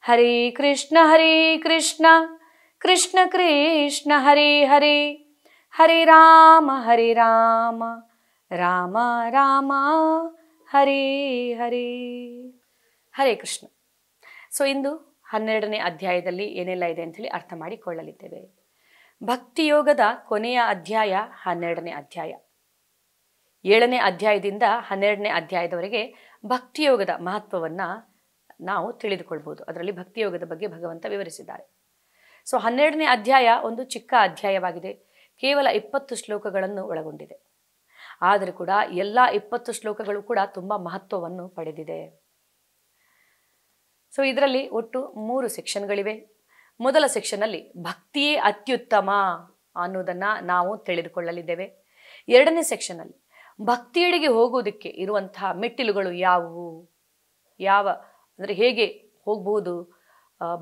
ಹರೇ ಕೃಷ್ಣ ಕೃಷ್ಣ ಕೃಷ್ಣ ಹರೇ ಹರೇ, ಹರೇ ರಾಮ ರಾಮ ರಾಮ ಹರೇ ಹರೇ. Hare Krishna. So ಇಂದು 12ನೇ ಅಧ್ಯಾಯದಲ್ಲಿ ಏನೆಲ್ಲ ಇದೆ ಅಂಥೇಳಿ ಅರ್ಥ ಮಾಡಿಕೊಳ್ಳಲಿದ್ದೇವೆ. ಭಕ್ತಿಯೋಗದ ಕೊನೆಯ ಅಧ್ಯಾಯ 12ನೇ ಅಧ್ಯಾಯ. 7ನೇ ಅಧ್ಯಾಯದಿಂದ 12ನೇ ಅಧ್ಯಾಯದವರೆಗೆ ಭಕ್ತಿಯೋಗದ ಮಹತ್ವವನ್ನು ನಾವು ತಿಳಿದುಕೊಳ್ಬೋದು. ಅದರಲ್ಲಿ ಭಕ್ತಿಯೋಗದ ಬಗ್ಗೆ ಭಗವಂತ ವಿವರಿಸಿದ್ದಾರೆ. ಸೊ 12ನೇ ಅಧ್ಯಾಯ ಒಂದು ಚಿಕ್ಕ ಅಧ್ಯಾಯವಾಗಿದೆ. ಕೇವಲ 20 ಶ್ಲೋಕಗಳನ್ನು ಒಳಗೊಂಡಿದೆ. ಆದರೆ ಕೂಡ ಎಲ್ಲ 20 ಶ್ಲೋಕಗಳು ಕೂಡ ತುಂಬ ಮಹತ್ವವನ್ನು ಪಡೆದಿದೆ. ಸೊ ಇದರಲ್ಲಿ ಒಟ್ಟು 3 ಸೆಕ್ಷನ್ಗಳಿವೆ. ಮೊದಲ ಸೆಕ್ಷನಲ್ಲಿ ಭಕ್ತಿಯೇ ಅತ್ಯುತ್ತಮ ಅನ್ನೋದನ್ನು ನಾವು ತಿಳಿದುಕೊಳ್ಳಲಿದ್ದೇವೆ. 2ನೇ ಸೆಕ್ಷನಲ್ಲಿ ಭಕ್ತಿಯೆಡೆಗೆ ಹೋಗುವುದಕ್ಕೆ ಇರುವಂತಹ ಮೆಟ್ಟಿಲುಗಳು ಯಾವುವು, ಅಂದರೆ ಹೇಗೆ ಹೋಗ್ಬೋದು,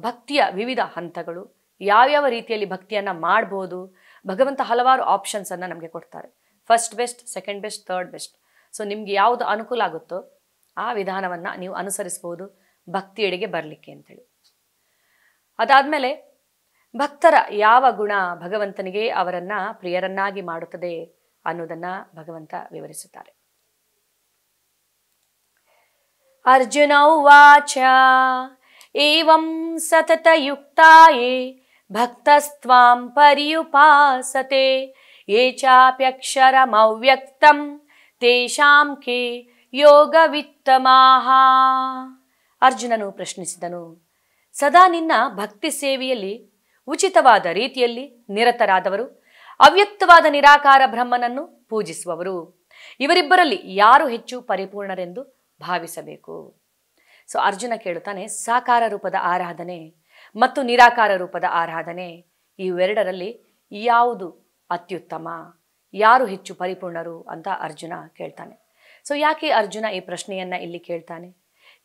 ಭಕ್ತಿಯ ವಿವಿಧ ಹಂತಗಳು, ಯಾವ್ಯಾವ ರೀತಿಯಲ್ಲಿ ಭಕ್ತಿಯನ್ನು ಮಾಡ್ಬೋದು. ಭಗವಂತ ಹಲವಾರು ಆಪ್ಷನ್ಸನ್ನು ನಮಗೆ ಕೊಡ್ತಾರೆ. First best, second best, third best. So ನಿಮ್ಗೆ ಯಾವುದು ಅನುಕೂಲ ಆಗುತ್ತೋ ಆ ವಿಧಾನವನ್ನು ನೀವು ಅನುಸರಿಸ್ಬೋದು ಭಕ್ತಿಯೆಡೆಗೆ ಬರಲಿಕ್ಕೆ ಅಂತೇಳಿ. ಅದಾದಮೇಲೆ ಭಕ್ತರ ಯಾವ ಗುಣ ಭಗವಂತನಿಗೆ ಅವರನ್ನು ಪ್ರಿಯರನ್ನಾಗಿ ಮಾಡುತ್ತದೆ ಅನ್ನೋದನ್ನು ಭಗವಂತ ವಿವರಿಸುತ್ತಾರೆ. ಅರ್ಜುನ ಉವಾಚ ಏವಂ ಸತತಯುಕ್ತಾಯೇ ಭಕ್ತಸ್ತ್ವಾಂ ಪರ್ಯುಪಾಸತೆ ಯೇ ಚಾಪ್ಯಕ್ಷರಮವ್ಯಕ್ತಂ ತೇಷಾಂ ಕೇ ಯೋಗವಿತ್ತಮಾಃ. ಅರ್ಜುನನು ಪ್ರಶ್ನಿಸಿದನು, ಸದಾ ನಿನ್ನ ಭಕ್ತಿ ಸೇವೆಯಲ್ಲಿ ಉಚಿತವಾದ ರೀತಿಯಲ್ಲಿ ನಿರತರಾದವರು, ಅವ್ಯಕ್ತವಾದ ನಿರಾಕಾರ ಬ್ರಹ್ಮನನ್ನು ಪೂಜಿಸುವವರು, ಇವರಿಬ್ಬರಲ್ಲಿ ಯಾರು ಹೆಚ್ಚು ಪರಿಪೂರ್ಣರೆಂದು ಭಾವಿಸಬೇಕು. ಸೊ ಅರ್ಜುನ ಕೇಳುತ್ತಾನೆ, ಸಾಕಾರ ರೂಪದ ಆರಾಧನೆ ಮತ್ತು ನಿರಾಕಾರ ರೂಪದ ಆರಾಧನೆ ಇವೆರಡರಲ್ಲಿ ಯಾವುದು ಅತ್ಯುತ್ತಮ, ಯಾರು ಹೆಚ್ಚು ಪರಿಪೂರ್ಣರು ಅಂತ ಅರ್ಜುನ ಕೇಳ್ತಾನೆ. ಸೊ ಯಾಕೆ ಅರ್ಜುನ ಈ ಪ್ರಶ್ನೆಯನ್ನು ಇಲ್ಲಿ ಕೇಳ್ತಾನೆ?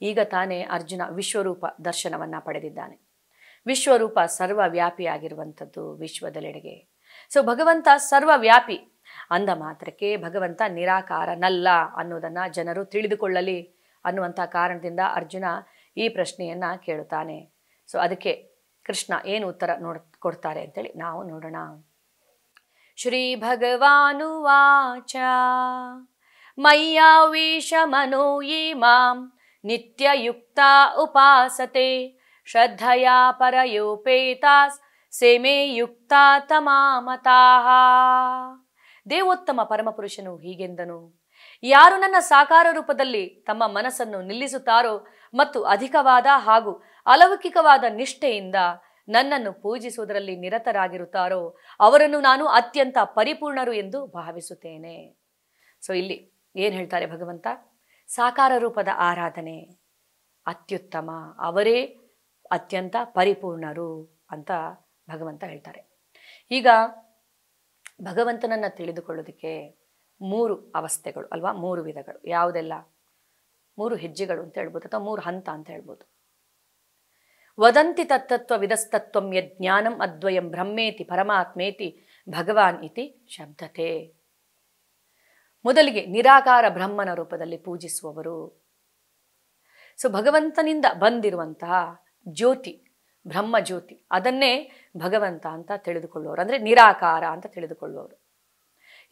ಈಗ ತಾನೇ ಅರ್ಜುನ ವಿಶ್ವರೂಪ ದರ್ಶನವನ್ನು ಪಡೆದಿದ್ದಾನೆ. ವಿಶ್ವರೂಪ ಸರ್ವವ್ಯಾಪಿಯಾಗಿರುವಂಥದ್ದು ವಿಶ್ವದೆಡೆಗೆ. ಸೊ ಭಗವಂತ ಸರ್ವವ್ಯಾಪಿ ಅಂದ ಮಾತ್ರಕ್ಕೆ ಭಗವಂತ ನಿರಾಕಾರನಲ್ಲ ಅನ್ನೋದನ್ನು ಜನರು ತಿಳಿದುಕೊಳ್ಳಲಿ ಅನ್ನುವಂಥ ಕಾರಣದಿಂದ ಅರ್ಜುನ ಈ ಪ್ರಶ್ನೆಯನ್ನು ಕೇಳುತ್ತಾನೆ. ಸೊ ಅದಕ್ಕೆ ಕೃಷ್ಣ ಏನು ಉತ್ತರ ಕೊಡ್ತಾರೆ ಅಂತೇಳಿ ನಾವು ನೋಡೋಣ. ಶ್ರೀ ಭಗವಾನುವಾಚ ಮಯ್ಯಾವೇಶ ಮನೋ ಯೇ ಮಾಂ ನಿತ್ಯಯುಕ್ತ ಉಪಾಸತೆ ಶ್ರದ್ಧಯಾ ಪರಯೋಪೇತಾಸ್ ಸೇಮೇ ಯುಕ್ತ ತಮಾಮತಾಃ. ದೇವೋತ್ತಮ ಪರಮಪುರುಷನು ಹೀಗೆಂದನು, ಯಾರು ನನ್ನ ಸಾಕಾರ ರೂಪದಲ್ಲಿ ತಮ್ಮ ಮನಸ್ಸನ್ನು ನಿಲ್ಲಿಸುತ್ತಾರೋ ಮತ್ತು ಅಧಿಕವಾದ ಹಾಗೂ ಅಲೌಕಿಕವಾದ ನಿಷ್ಠೆಯಿಂದ ನನ್ನನ್ನು ಪೂಜಿಸುವುದರಲ್ಲಿ ನಿರತರಾಗಿರುತ್ತಾರೋ ಅವರನ್ನು ನಾನು ಅತ್ಯಂತ ಪರಿಪೂರ್ಣರು ಎಂದು ಭಾವಿಸುತ್ತೇನೆ. ಸೊ ಇಲ್ಲಿ ಏನು ಹೇಳ್ತಾರೆ ಭಗವಂತ? ಸಾಕಾರ ರೂಪದ ಆರಾಧನೆ ಅತ್ಯುತ್ತಮ, ಅವರೇ ಅತ್ಯಂತ ಪರಿಪೂರ್ಣರು ಅಂತ ಭಗವಂತ ಹೇಳ್ತಾರೆ. ಈಗ ಭಗವಂತನನ್ನು ತಿಳಿದುಕೊಳ್ಳೋದಕ್ಕೆ 3 ಅವಸ್ಥೆಗಳು ಅಲ್ವಾ, 3 ವಿಧಗಳು. ಯಾವುದೆಲ್ಲ? 3 ಹೆಜ್ಜೆಗಳು ಅಂತ ಹೇಳ್ಬೋದು, ಅಥವಾ 3 ಹಂತ ಅಂತ ಹೇಳ್ಬೋದು. ವದಂತಿ ತತ್ತತ್ವ ವಿದಸ್ತತ್ವಂ ಯಜ್ಞಾನಂ ಅದ್ವಯಂ ಬ್ರಹ್ಮೇತಿ ಪರಮಾತ್ಮೇತಿ ಭಗವಾನ್ ಇತಿ ಶಬ್ದತೆ. ಮೊದಲಿಗೆ ನಿರಾಕಾರ ಬ್ರಹ್ಮನ ರೂಪದಲ್ಲಿ ಪೂಜಿಸುವವರು. ಸೊ ಭಗವಂತನಿಂದ ಬಂದಿರುವಂತಹ ಜ್ಯೋತಿ, ಬ್ರಹ್ಮ ಜ್ಯೋತಿ, ಅದನ್ನೇ ಭಗವಂತ ಅಂತ ತಿಳಿದುಕೊಳ್ಳುವವರು, ಅಂದರೆ ನಿರಾಕಾರ ಅಂತ ತಿಳಿದುಕೊಳ್ಳುವವರು.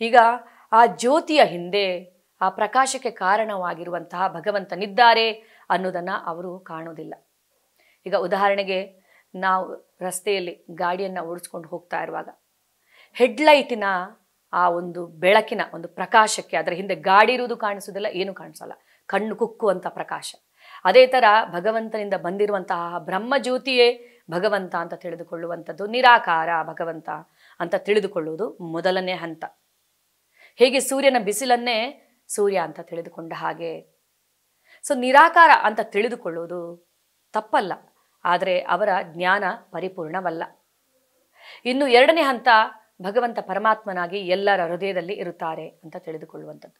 ಈಗ ಆ ಜ್ಯೋತಿಯ ಹಿಂದೆ ಆ ಪ್ರಕಾಶಕ್ಕೆ ಕಾರಣವಾಗಿರುವಂತಹ ಭಗವಂತನಿದ್ದಾರೆ ಅನ್ನೋದನ್ನು ಅವರು ಕಾಣೋದಿಲ್ಲ. ಈಗ ಉದಾಹರಣೆಗೆ ನಾವು ರಸ್ತೆಯಲ್ಲಿ ಗಾಡಿಯನ್ನು ಓಡಿಸ್ಕೊಂಡು ಹೋಗ್ತಾ ಇರುವಾಗ ಹೆಡ್ಲೈಟಿನ ಆ ಒಂದು ಬೆಳಕಿನ ಒಂದು ಪ್ರಕಾಶಕ್ಕೆ ಅದರ ಹಿಂದೆ ಗಾಡಿ ಇರುವುದು ಕಾಣಿಸೋದಿಲ್ಲ, ಏನು ಕಾಣಿಸಲ್ಲ, ಕಣ್ಣು ಕುಕ್ಕುವಂಥ ಪ್ರಕಾಶ. ಅದೇ ಥರ ಭಗವಂತನಿಂದ ಬಂದಿರುವಂತಹ ಬ್ರಹ್ಮಜ್ಯೋತಿಯೇ ಭಗವಂತ ಅಂತ ತಿಳಿದುಕೊಳ್ಳುವಂಥದ್ದು, ನಿರಾಕಾರ ಭಗವಂತ ಅಂತ ತಿಳಿದುಕೊಳ್ಳುವುದು ಮೊದಲನೇ ಹಂತ. ಹೇಗೆ ಸೂರ್ಯನ ಬಿಸಿಲನ್ನೇ ಸೂರ್ಯ ಅಂತ ತಿಳಿದುಕೊಂಡ ಹಾಗೆ. ಸೊ ನಿರಾಕಾರ ಅಂತ ತಿಳಿದುಕೊಳ್ಳುವುದು ತಪ್ಪಲ್ಲ, ಆದರೆ ಅವರ ಜ್ಞಾನ ಪರಿಪೂರ್ಣವಲ್ಲ. ಇನ್ನು 2ನೇ ಹಂತ ಭಗವಂತ ಪರಮಾತ್ಮನಾಗಿ ಎಲ್ಲರ ಹೃದಯದಲ್ಲಿ ಇರುತ್ತಾರೆ ಅಂತ ತಿಳಿದುಕೊಳ್ಳುವಂಥದ್ದು.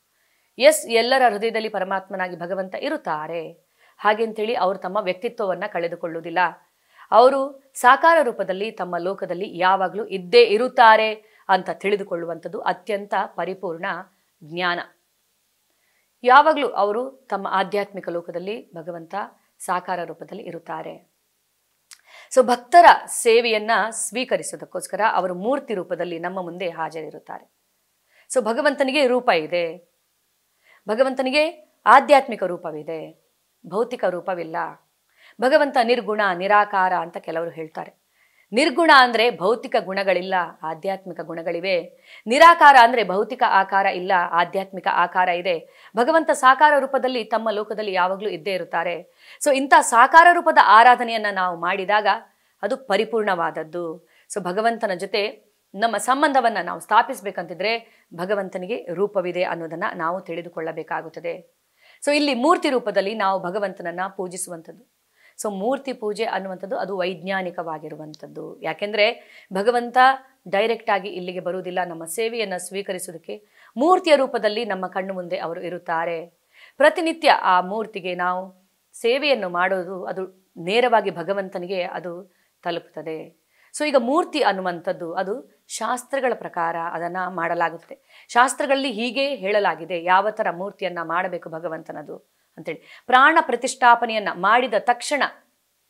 ಎಸ್, ಎಲ್ಲರ ಹೃದಯದಲ್ಲಿ ಪರಮಾತ್ಮನಾಗಿ ಭಗವಂತ ಇರುತ್ತಾರೆ, ಹಾಗೆಂತೇಳಿ ಅವರು ತಮ್ಮ ವ್ಯಕ್ತಿತ್ವವನ್ನು ಕಳೆದುಕೊಳ್ಳುವುದಿಲ್ಲ. ಅವರು ಸಾಕಾರ ರೂಪದಲ್ಲಿ ತಮ್ಮ ಲೋಕದಲ್ಲಿ ಯಾವಾಗಲೂ ಇದ್ದೇ ಇರುತ್ತಾರೆ ಅಂತ ತಿಳಿದುಕೊಳ್ಳುವಂಥದ್ದು ಅತ್ಯಂತ ಪರಿಪೂರ್ಣ ಜ್ಞಾನ. ಯಾವಾಗಲೂ ಅವರು ತಮ್ಮ ಆಧ್ಯಾತ್ಮಿಕ ಲೋಕದಲ್ಲಿ ಭಗವಂತ ಸಾಕಾರ ರೂಪದಲ್ಲಿ ಇರುತ್ತಾರೆ. ಸೊ ಭಕ್ತರ ಸೇವೆಯನ್ನ ಸ್ವೀಕರಿಸೋದಕ್ಕೋಸ್ಕರ ಅವರು ಮೂರ್ತಿ ರೂಪದಲ್ಲಿ ನಮ್ಮ ಮುಂದೆ ಹಾಜರಿರುತ್ತಾರೆ. ಸೊ ಭಗವಂತನಿಗೆ ರೂಪ ಇದೆ, ಭಗವಂತನಿಗೆ ಆಧ್ಯಾತ್ಮಿಕ ರೂಪವಿದೆ, ಭೌತಿಕ ರೂಪವಿಲ್ಲ. ಭಗವಂತ ನಿರ್ಗುಣ ನಿರಾಕಾರ ಅಂತ ಕೆಲವರು ಹೇಳ್ತಾರೆ. ನಿರ್ಗುಣ ಅಂದ್ರೆ ಭೌತಿಕ ಗುಣಗಳಿಲ್ಲ, ಆಧ್ಯಾತ್ಮಿಕ ಗುಣಗಳಿವೆ. ನಿರಾಕಾರ ಅಂದ್ರೆ ಭೌತಿಕ ಆಕಾರ ಇಲ್ಲ, ಆಧ್ಯಾತ್ಮಿಕ ಆಕಾರ ಇದೆ. ಭಗವಂತ ಸಾಕಾರ ರೂಪದಲ್ಲಿ ತಮ್ಮ ಲೋಕದಲ್ಲಿ ಯಾವಾಗಲೂ ಇದ್ದೇ ಇರುತ್ತಾರೆ. ಸೊ ಇಂಥ ಸಾಕಾರ ರೂಪದ ಆರಾಧನೆಯನ್ನ ನಾವು ಮಾಡಿದಾಗ ಅದು ಪರಿಪೂರ್ಣವಾದದ್ದು. ಸೊ ಭಗವಂತನ ಜೊತೆ ನಮ್ಮ ಸಂಬಂಧವನ್ನ ನಾವು ಸ್ಥಾಪಿಸಬೇಕಂತಿದ್ರೆ ಭಗವಂತನಿಗೆ ರೂಪವಿದೆ ಅನ್ನೋದನ್ನ ನಾವು ತಿಳಿದುಕೊಳ್ಳಬೇಕಾಗುತ್ತದೆ. ಸೊ ಇಲ್ಲಿ ಮೂರ್ತಿ ರೂಪದಲ್ಲಿ ನಾವು ಭಗವಂತನನ್ನ ಪೂಜಿಸುವಂಥದ್ದು. ಸೊ ಮೂರ್ತಿ ಪೂಜೆ ಅನ್ನುವಂಥದ್ದು ಅದು ವೈಜ್ಞಾನಿಕವಾಗಿರುವಂಥದ್ದು. ಯಾಕೆಂದ್ರೆ ಭಗವಂತ ಡೈರೆಕ್ಟ್ ಆಗಿ ಇಲ್ಲಿಗೆ ಬರುವುದಿಲ್ಲ. ನಮ್ಮ ಸೇವೆಯನ್ನು ಸ್ವೀಕರಿಸುವುದಕ್ಕೆ ಮೂರ್ತಿಯ ರೂಪದಲ್ಲಿ ನಮ್ಮ ಕಣ್ಣು ಮುಂದೆ ಅವರು ಇರುತ್ತಾರೆ. ಪ್ರತಿನಿತ್ಯ ಆ ಮೂರ್ತಿಗೆ ನಾವು ಸೇವೆಯನ್ನು ಮಾಡೋದು ಅದು ನೇರವಾಗಿ ಭಗವಂತನಿಗೆ ಅದು ತಲುಪುತ್ತದೆ. ಸೊ ಈಗ ಮೂರ್ತಿ ಅನ್ನುವಂಥದ್ದು ಅದು ಶಾಸ್ತ್ರಗಳ ಪ್ರಕಾರ ಅದನ್ನು ಮಾಡಲಾಗುತ್ತದೆ. ಶಾಸ್ತ್ರಗಳಲ್ಲಿ ಹೀಗೆ ಹೇಳಲಾಗಿದೆ ಯಾವ ಥರ ಮೂರ್ತಿಯನ್ನು ಮಾಡಬೇಕು ಭಗವಂತನದು ಅಂತೇಳಿ. ಪ್ರಾಣ ಪ್ರತಿಷ್ಠಾಪನೆಯನ್ನ ಮಾಡಿದ ತಕ್ಷಣ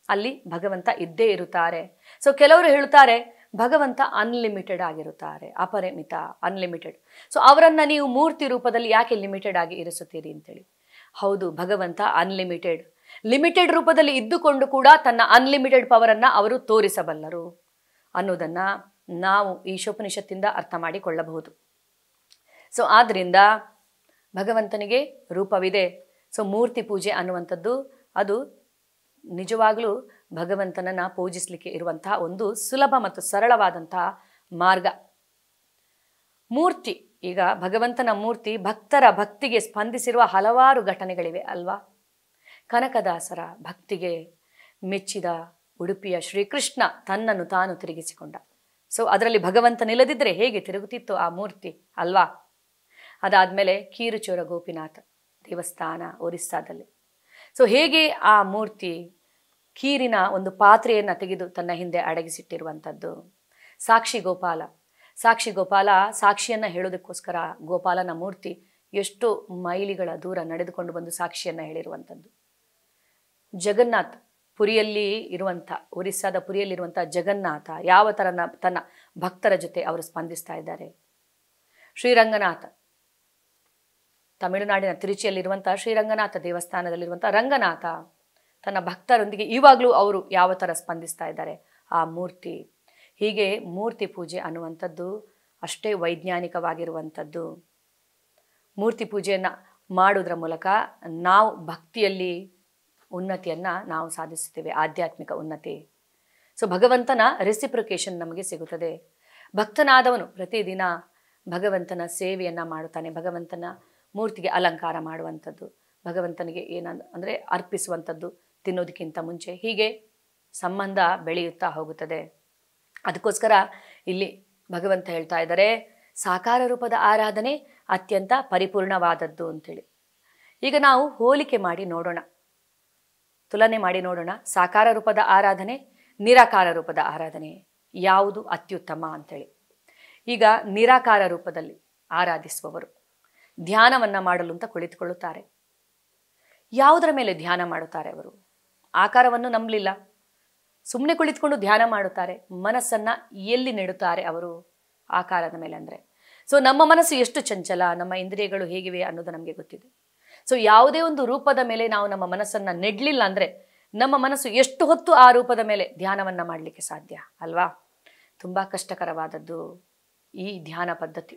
ಅಲ್ಲಿ ಭಗವಂತ ಇದ್ದೇ ಇರುತ್ತಾರೆ. ಸೊ ಕೆಲವರು ಹೇಳುತ್ತಾರೆ ಭಗವಂತ ಅನ್ಲಿಮಿಟೆಡ್ ಆಗಿರುತ್ತಾರೆ, ಅಪರಿಮಿತ, ಅನ್ಲಿಮಿಟೆಡ್. ಸೊ ಅವರನ್ನ ನೀವು ಮೂರ್ತಿ ರೂಪದಲ್ಲಿ ಯಾಕೆ ಲಿಮಿಟೆಡ್ ಆಗಿ ಇರಿಸುತ್ತೀರಿ ಅಂತೇಳಿ. ಹೌದು, ಭಗವಂತ ಅನ್ಲಿಮಿಟೆಡ್, ಲಿಮಿಟೆಡ್ ರೂಪದಲ್ಲಿ ಇದ್ದುಕೊಂಡು ಕೂಡ ತನ್ನ ಅನ್ಲಿಮಿಟೆಡ್ ಪವರನ್ನು ಅವರು ತೋರಿಸಬಲ್ಲರು ಅನ್ನೋದನ್ನ ನಾವು ಈಶೋಪನಿಷತ್ತಿಂದ ಅರ್ಥ ಮಾಡಿಕೊಳ್ಳಬಹುದು. ಸೊ ಆದ್ರಿಂದ ಭಗವಂತನಿಗೆ ರೂಪವಿದೆ. ಸೊ ಮೂರ್ತಿ ಪೂಜೆ ಅನ್ನುವಂಥದ್ದು ಅದು ನಿಜವಾಗಲೂ ಭಗವಂತನನ್ನ ಪೂಜಿಸಲಿಕ್ಕೆ ಇರುವಂತಹ ಒಂದು ಸುಲಭ ಮತ್ತು ಸರಳವಾದಂತಹ ಮಾರ್ಗ. ಮೂರ್ತಿ, ಈಗ ಭಗವಂತನ ಮೂರ್ತಿ ಭಕ್ತರ ಭಕ್ತಿಗೆ ಸ್ಪಂದಿಸಿರುವ ಹಲವಾರು ಘಟನೆಗಳಿವೆ ಅಲ್ವಾ. ಕನಕದಾಸರ ಭಕ್ತಿಗೆ ಮೆಚ್ಚಿದ ಉಡುಪಿಯ ಶ್ರೀಕೃಷ್ಣ ತನ್ನನ್ನು ತಾನು ತಿರುಗಿಸಿಕೊಂಡ. ಸೊ ಅದರಲ್ಲಿ ಭಗವಂತ ನಿಲ್ಲದಿದ್ದರೆ ಹೇಗೆ ತಿರುಗುತ್ತಿತ್ತು ಆ ಮೂರ್ತಿ ಅಲ್ವಾ. ಅದಾದ್ಮೇಲೆ ಕೀರುಚೋರ ಗೋಪಿನಾಥ ದೇವಸ್ಥಾನ ಒರಿಸ್ಸಾದಲ್ಲಿ. ಸೊ ಹೇಗೆ ಆ ಮೂರ್ತಿ ಕೀರಿನ ಒಂದು ಪಾತ್ರೆಯನ್ನು ತೆಗೆದು ತನ್ನ ಹಿಂದೆ ಅಡಗಿಸಿಟ್ಟಿರುವಂಥದ್ದು. ಸಾಕ್ಷಿ ಗೋಪಾಲ ಸಾಕ್ಷಿಯನ್ನ ಹೇಳೋದಕ್ಕೋಸ್ಕರ ಗೋಪಾಲನ ಮೂರ್ತಿ ಎಷ್ಟು ಮೈಲಿಗಳ ದೂರ ನಡೆದುಕೊಂಡು ಬಂದು ಸಾಕ್ಷಿಯನ್ನ ಹೇಳಿರುವಂಥದ್ದು. ಜಗನ್ನಾಥ್ ಪುರಿಯಲ್ಲಿ ಇರುವಂಥ, ಒರಿಸ್ಸಾದ ಪುರಿಯಲ್ಲಿರುವಂಥ ಜಗನ್ನಾಥ ಯಾವ ಥರ ತನ್ನ ಭಕ್ತರ ಜೊತೆ ಅವರು ಸ್ಪಂದಿಸ್ತಾ ಇದ್ದಾರೆ. ಶ್ರೀರಂಗನಾಥ, ತಮಿಳುನಾಡಿನ ತಿರುಚಿಯಲ್ಲಿರುವಂಥ ಶ್ರೀರಂಗನಾಥ ದೇವಸ್ಥಾನದಲ್ಲಿರುವಂಥ ರಂಗನಾಥ ತನ್ನ ಭಕ್ತರೊಂದಿಗೆ ಇವಾಗಲೂ ಅವರು ಯಾವ ಥರ ಸ್ಪಂದಿಸ್ತಾ ಇದ್ದಾರೆ ಆ ಮೂರ್ತಿ. ಹೀಗೆ ಮೂರ್ತಿ ಪೂಜೆ ಅನ್ನುವಂಥದ್ದು ಅಷ್ಟೇ ವೈಜ್ಞಾನಿಕವಾಗಿರುವಂಥದ್ದು. ಮೂರ್ತಿ ಪೂಜೆಯನ್ನು ಮಾಡೋದ್ರ ಮೂಲಕ ನಾವು ಭಕ್ತಿಯಲ್ಲಿ ಉನ್ನತಿಯನ್ನು ನಾವು ಸಾಧಿಸುತ್ತೇವೆ, ಆಧ್ಯಾತ್ಮಿಕ ಉನ್ನತಿ. ಸೊ ಭಗವಂತನ ರೆಸಿಪ್ರಿಕೇಶನ್ ನಮಗೆ ಸಿಗುತ್ತದೆ. ಭಕ್ತನಾದವನು ಪ್ರತಿದಿನ ಭಗವಂತನ ಸೇವೆಯನ್ನು ಮಾಡುತ್ತಾನೆ, ಭಗವಂತನ ಮೂರ್ತಿಗೆ ಅಲಂಕಾರ ಮಾಡುವಂಥದ್ದು, ಭಗವಂತನಿಗೆ ಅಂದರೆ ಅರ್ಪಿಸುವಂಥದ್ದು, ತಿನ್ನೋದಕ್ಕಿಂತ ಮುಂಚೆ, ಹೀಗೆ ಸಂಬಂಧ ಬೆಳೆಯುತ್ತಾ ಹೋಗುತ್ತದೆ. ಅದಕ್ಕೋಸ್ಕರ ಇಲ್ಲಿ ಭಗವಂತ ಹೇಳ್ತಾ ಇದ್ದಾರೆ ಸಾಕಾರ ರೂಪದ ಆರಾಧನೆ ಅತ್ಯಂತ ಪರಿಪೂರ್ಣವಾದದ್ದು ಅಂತೇಳಿ. ಈಗ ನಾವು ಹೋಲಿಕೆ ಮಾಡಿ ನೋಡೋಣ, ತುಲನೆ ಮಾಡಿ ನೋಡೋಣ. ಸಾಕಾರ ರೂಪದ ಆರಾಧನೆ, ನಿರಾಕಾರ ರೂಪದ ಆರಾಧನೆ ಯಾವುದು ಅತ್ಯುತ್ತಮ ಅಂತೇಳಿ. ಈಗ ನಿರಾಕಾರ ರೂಪದಲ್ಲಿ ಆರಾಧಿಸುವವರು ಧ್ಯಾನವನ್ನು ಮಾಡಲು ಅಂತ ಕುಳಿತುಕೊಳ್ಳುತ್ತಾರೆ. ಯಾವುದರ ಮೇಲೆ ಧ್ಯಾನ ಮಾಡುತ್ತಾರೆ ಅವರು? ಆಕಾರವನ್ನು ನಂಬಲಿಲ್ಲ, ಸುಮ್ಮನೆ ಕುಳಿತುಕೊಂಡು ಧ್ಯಾನ ಮಾಡುತ್ತಾರೆ. ಮನಸ್ಸನ್ನು ಎಲ್ಲಿ ನೆಡುತ್ತಾರೆ ಅವರು? ಆಕಾರದ ಮೇಲೆ. ಅಂದರೆ ಸೊ ನಮ್ಮ ಮನಸ್ಸು ಎಷ್ಟು ಚಂಚಲ, ನಮ್ಮ ಇಂದ್ರಿಯಗಳು ಹೇಗಿವೆ ಅನ್ನೋದು ನಮಗೆ ಗೊತ್ತಿದೆ. ಸೊ ಯಾವುದೇ ಒಂದು ರೂಪದ ಮೇಲೆ ನಾವು ನಮ್ಮ ಮನಸ್ಸನ್ನು ನೆಡಲಿಲ್ಲ ಅಂದರೆ ನಮ್ಮ ಮನಸ್ಸು ಎಷ್ಟು ಹೊತ್ತು ಆ ರೂಪದ ಮೇಲೆ ಧ್ಯಾನವನ್ನು ಮಾಡಲಿಕ್ಕೆ ಸಾಧ್ಯ ಅಲ್ವಾ? ತುಂಬ ಕಷ್ಟಕರವಾದದ್ದು ಈ ಧ್ಯಾನ ಪದ್ಧತಿ.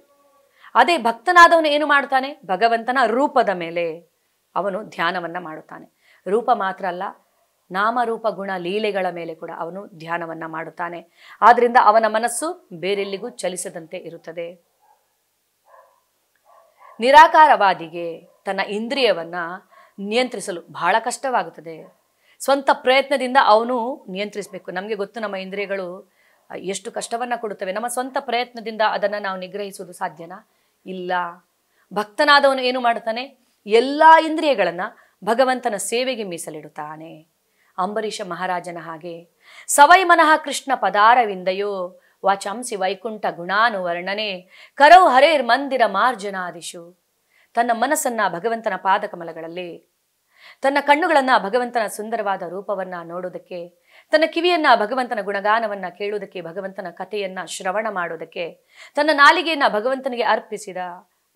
ಅದೇ ಭಕ್ತನಾದವನು ಏನು ಮಾಡ್ತಾನೆ? ಭಗವಂತನ ರೂಪದ ಮೇಲೆ ಅವನು ಧ್ಯಾನವನ್ನು ಮಾಡುತ್ತಾನೆ. ರೂಪ ಮಾತ್ರ ಅಲ್ಲ, ನಾಮರೂಪ ಗುಣ ಲೀಲೆಗಳ ಮೇಲೆ ಕೂಡ ಅವನು ಧ್ಯಾನವನ್ನು ಮಾಡುತ್ತಾನೆ. ಆದ್ರಿಂದ ಅವನ ಮನಸ್ಸು ಬೇರೆಲ್ಲಿಗೂ ಚಲಿಸದಂತೆ ಇರುತ್ತದೆ. ನಿರಾಕಾರವಾದಿಗೆ ತನ್ನ ಇಂದ್ರಿಯವನ್ನ ನಿಯಂತ್ರಿಸಲು ಬಹಳ ಕಷ್ಟವಾಗುತ್ತದೆ. ಸ್ವಂತ ಪ್ರಯತ್ನದಿಂದ ಅವನು ನಿಯಂತ್ರಿಸಬೇಕು. ನಮಗೆ ಗೊತ್ತು ನಮ್ಮ ಇಂದ್ರಿಯಗಳು ಎಷ್ಟು ಕಷ್ಟವನ್ನು ಕೊಡುತ್ತವೆ. ನಮ್ಮ ಸ್ವಂತ ಪ್ರಯತ್ನದಿಂದ ಅದನ್ನು ನಾವು ನಿಗ್ರಹಿಸುವುದು ಸಾಧ್ಯನಾ? ಇಲ್ಲ. ಭಕ್ತನಾದವನು ಏನು ಮಾಡುತ್ತಾನೆ? ಎಲ್ಲ ಇಂದ್ರಿಯಗಳನ್ನು ಭಗವಂತನ ಸೇವೆಗೆ ಮೀಸಲಿಡುತ್ತಾನೆ. ಅಂಬರೀಷ ಮಹಾರಾಜನ ಹಾಗೆ. ಸವೈ ಮನಃ ಕೃಷ್ಣ ಪದಾರವಿಂದಯೋ ವಾಚಾಂಸಿ ವೈಕುಂಠ ಗುಣಾನು ವರ್ಣನೆ ಕರೌ ಹರೇರ್ ಮಂದಿರ ಮಾರ್ಜನಾದಿಶು. ತನ್ನ ಮನಸ್ಸನ್ನ ಭಗವಂತನ ಪಾದಕಮಲಗಳಲ್ಲಿ, ತನ್ನ ಕಣ್ಣುಗಳನ್ನ ಭಗವಂತನ ಸುಂದರವಾದ ರೂಪವನ್ನ ನೋಡೋದಕ್ಕೆ, ತನ್ನ ಕಿವಿಯನ್ನ ಭಗವಂತನ ಗುಣಗಾನವನ್ನ ಕೇಳುವುದಕ್ಕೆ, ಭಗವಂತನ ಕಥೆಯನ್ನ ಶ್ರವಣ ಮಾಡೋದಕ್ಕೆ, ತನ್ನ ನಾಲಿಗೆಯನ್ನ ಭಗವಂತನಿಗೆ ಅರ್ಪಿಸಿದ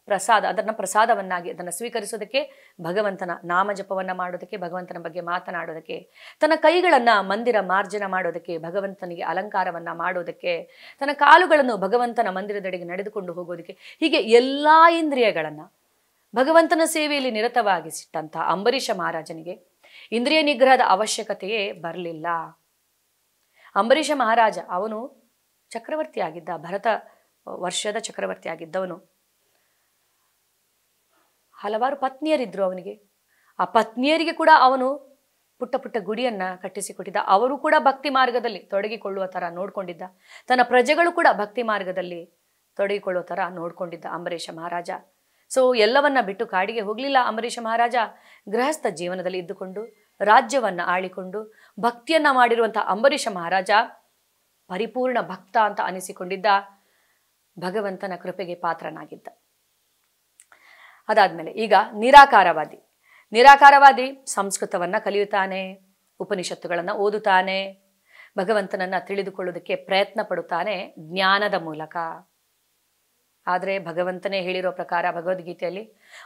ಪ್ರಸಾದ, ಅದನ್ನ ಪ್ರಸಾದವನ್ನಾಗಿ ಅದನ್ನು ಸ್ವೀಕರಿಸೋದಕ್ಕೆ, ಭಗವಂತನ ನಾಮಜಪವನ್ನ ಮಾಡೋದಕ್ಕೆ, ಭಗವಂತನ ಬಗ್ಗೆ ಮಾತನಾಡೋದಕ್ಕೆ, ತನ್ನ ಕೈಗಳನ್ನ ಮಂದಿರ ಮಾರ್ಜನ ಮಾಡೋದಕ್ಕೆ, ಭಗವಂತನಿಗೆ ಅಲಂಕಾರವನ್ನ ಮಾಡೋದಕ್ಕೆ, ತನ್ನ ಕಾಲುಗಳನ್ನು ಭಗವಂತನ ಮಂದಿರದೆಡೆಗೆ ನಡೆದುಕೊಂಡು ಹೋಗೋದಕ್ಕೆ, ಹೀಗೆ ಎಲ್ಲಾ ಇಂದ್ರಿಯಗಳನ್ನ ಭಗವಂತನ ಸೇವೆಯಲ್ಲಿ ನಿರತವಾಗಿಸಿಟ್ಟಂತಹ ಅಂಬರೀಷ ಮಹಾರಾಜನಿಗೆ ಇಂದ್ರಿಯ ನಿಗ್ರಹದ ಅವಶ್ಯಕತೆಯೇ ಬರಲಿಲ್ಲ. ಅಂಬರೀಷ ಮಹಾರಾಜ ಅವನು ಚಕ್ರವರ್ತಿಯಾಗಿದ್ದ, ಭರತ ವರ್ಷದ ಚಕ್ರವರ್ತಿಯಾಗಿದ್ದವನು. ಹಲವಾರು ಪತ್ನಿಯರಿದ್ರು ಅವನಿಗೆ. ಆ ಪತ್ನಿಯರಿಗೆ ಕೂಡ ಅವನು ಪುಟ್ಟ ಪುಟ್ಟ ಗುಡಿಯನ್ನ ಕಟ್ಟಿಸಿಕೊಟ್ಟಿದ್ದ. ಅವರು ಕೂಡ ಭಕ್ತಿ ಮಾರ್ಗದಲ್ಲಿ ತೊಡಗಿಕೊಳ್ಳುವ ತರ ನೋಡ್ಕೊಂಡಿದ್ದ. ತನ್ನ ಪ್ರಜೆಗಳು ಕೂಡ ಭಕ್ತಿ ಮಾರ್ಗದಲ್ಲಿ ತೊಡಗಿಕೊಳ್ಳುವ ತರ ನೋಡ್ಕೊಂಡಿದ್ದ ಅಂಬರೀಷ ಮಹಾರಾಜ. ಸೊ ಎಲ್ಲವನ್ನ ಬಿಟ್ಟು ಕಾಡಿಗೆ ಹೋಗ್ಲಿಲ್ಲ ಅಂಬರೀಷ ಮಹಾರಾಜ. ಗೃಹಸ್ಥ ಜೀವನದಲ್ಲಿ ಇದ್ದುಕೊಂಡು ರಾಜ್ಯವನ್ನ ಆಳಿಕೊಂಡು ಭಕ್ತಿಯನ್ನ ಮಾಡಿರುವಂತಹ ಅಂಬರೀಷ ಮಹಾರಾಜ ಪರಿಪೂರ್ಣ ಭಕ್ತ ಅಂತ ಅನಿಸಿಕೊಂಡಿದ್ದ, ಭಗವಂತನ ಕೃಪೆಗೆ ಪಾತ್ರನಾಗಿದ್ದ. ಅದಾದ್ಮೇಲೆ ಈಗ ನಿರಾಕಾರವಾದಿ. ನಿರಾಕಾರವಾದಿ ಸಂಸ್ಕೃತವನ್ನ ಕಲಿಯುತ್ತಾನೆ, ಉಪನಿಷತ್ತುಗಳನ್ನ ಓದುತ್ತಾನೆ, ಭಗವಂತನನ್ನ ತಿಳಿದುಕೊಳ್ಳುವುದಕ್ಕೆ ಪ್ರಯತ್ನ ಪಡುತ್ತಾನೆ ಜ್ಞಾನದ ಮೂಲಕ. ಆದರೆ ಭಗವಂತನೇ ಹೇಳಿರೋ ಪ್ರಕಾರ ಭಗವದ್ಗೀತೆಯಲ್ಲಿ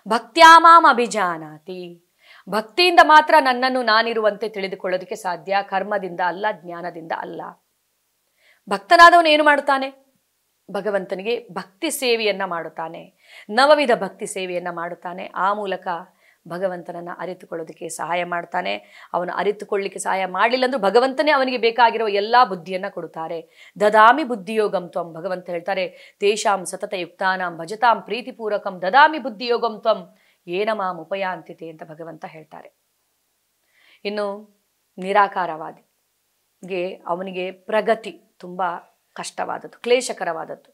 ಭಕ್ತ್ಯಾಮಾಂ ಅಭಿಜಾನಾತಿ, ಭಕ್ತಿಯಿಂದ ಮಾತ್ರ ನನ್ನನ್ನು ನಾನಿರುವಂತೆ ತಿಳಿದುಕೊಳ್ಳೋದಕ್ಕೆ ಸಾಧ್ಯ, ಕರ್ಮದಿಂದ ಅಲ್ಲ, ಜ್ಞಾನದಿಂದ ಅಲ್ಲ. ಭಕ್ತನಾದವನು ಏನು ಮಾಡುತ್ತಾನೆ? ಭಗವಂತನಿಗೆ ಭಕ್ತಿ ಸೇವೆಯನ್ನ ಮಾಡುತ್ತಾನೆ, ನವವಿಧ ಭಕ್ತಿ ಸೇವೆಯನ್ನ ಮಾಡುತ್ತಾನೆ. ಆ ಮೂಲಕ ಭಗವಂತನನ್ನ ಅರಿತುಕೊಳ್ಳೋದಕ್ಕೆ ಸಹಾಯ ಮಾಡ್ತಾನೆ. ಅವನು ಅರಿತುಕೊಳ್ಳಿಕ್ಕೆ ಸಹಾಯ ಮಾಡಲಿಲ್ಲ ಅಂದ್ರೂ ಭಗವಂತನೇ ಅವನಿಗೆ ಬೇಕಾಗಿರುವ ಎಲ್ಲಾ ಬುದ್ಧಿಯನ್ನ ಕೊಡುತ್ತಾರೆ. ದದಾಮಿ ಬುದ್ಧಿಯೋಗಂ ತ್ವಂ, ಭಗವಂತ ಹೇಳ್ತಾರೆ, ತೇಷಾಂ ಸತತ ಯುಕ್ತಾನಾಂ ಭಜತಾಂ ಪ್ರೀತಿಪೂರ್ವಕಂ ದದಾಮಿ ಬುದ್ಧಿಯೋಗಂ ತ್ವಂ ಏನ ಮಾಂ ಉಪಯಾಂತಿತೆ ಅಂತ ಭಗವಂತ ಹೇಳ್ತಾರೆ. ಇನ್ನು ನಿರಾಕಾರವಾದಿಗೆ ಅವನಿಗೆ ಪ್ರಗತಿ ತುಂಬಾ ಕಷ್ಟವಾದದ್ದು, ಕ್ಲೇಶಕರವಾದದ್ದು.